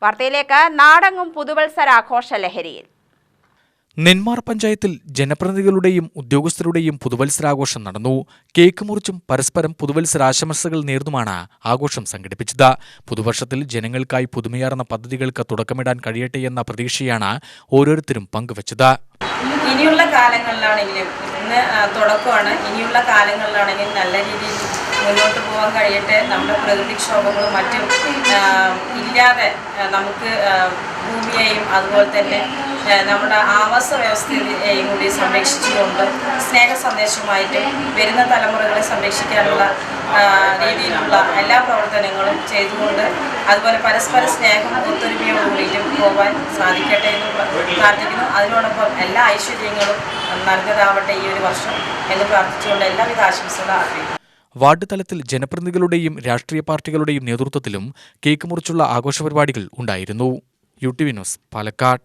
വാർത്തയിലേക്ക്. നാടെങ്ങും പുതുവത്സരാഘോഷ ലഹരിയിൽ. നെന്മാർ പഞ്ചായത്തിൽ ജനപ്രതിനിധികളുടെയും ഉദ്യോഗസ്ഥരുടെയും പുതുവത്സരാഘോഷം നടന്നു. കേക്ക് മുറിച്ചും പരസ്പരം പുതുവത്സരാശംസകൾ നേർന്നുമാണ് ആഘോഷം സംഘടിപ്പിച്ചത്. പുതുവർഷത്തിൽ ജനങ്ങൾക്കായി പുതുമയാർന്ന പദ്ധതികൾക്ക് തുടക്കമിടാൻ കഴിയട്ടെ എന്ന പ്രതീക്ഷയാണ് ഓരോരുത്തരും പങ്കുവച്ചത്. ഇനിയുള്ള കാലങ്ങളിലാണെങ്കിലും ഇന്ന് തുടക്കമാണ്. ഇനിയുള്ള കാലങ്ങളിലാണെങ്കിലും നല്ല രീതിയിൽ മുന്നോട്ട് പോകാൻ കഴിയട്ടെ. നമ്മുടെ പ്രകൃതിക്ഷോഭങ്ങളും മറ്റും ഇല്ലാതെ നമുക്ക് ഭൂമിയെയും അതുപോലെ തന്നെ നമ്മുടെ ആവാസ വ്യവസ്ഥയെയും കൂടി സംരക്ഷിച്ചുകൊണ്ട് സ്നേഹ സന്ദേശമായിട്ടും വരുന്ന തലമുറകളെ സംരക്ഷിക്കാനുള്ള രീതിയിലുള്ള എല്ലാ പ്രവർത്തനങ്ങളും ചെയ്തുകൊണ്ട് അതുപോലെ പരസ്പര സ്നേഹം ഒത്തൊരുമയോട് കൂടിയിട്ടും പോകാൻ സാധിക്കട്ടെ എന്ന് പ്രാർത്ഥിക്കുന്നു. അതിനോടൊപ്പം എല്ലാ ഐശ്വര്യങ്ങളും നൽകതാവട്ടെ ഈ ഒരു വർഷം എന്ന് പ്രാർത്ഥിച്ചുകൊണ്ട് എല്ലാവിധ ആശംസകളും അറിയിക്കുന്നു. വാർഡ് തലത്തിൽ ജനപ്രതിനിധികളുടെയും രാഷ്ട്രീയ പാർട്ടികളുടെയും നേതൃത്വത്തിലും കേക്ക് മുറിച്ചുള്ള ആഘോഷ പരിപാടികൾ ഉണ്ടായിരുന്നു. UTV news, Palakkad.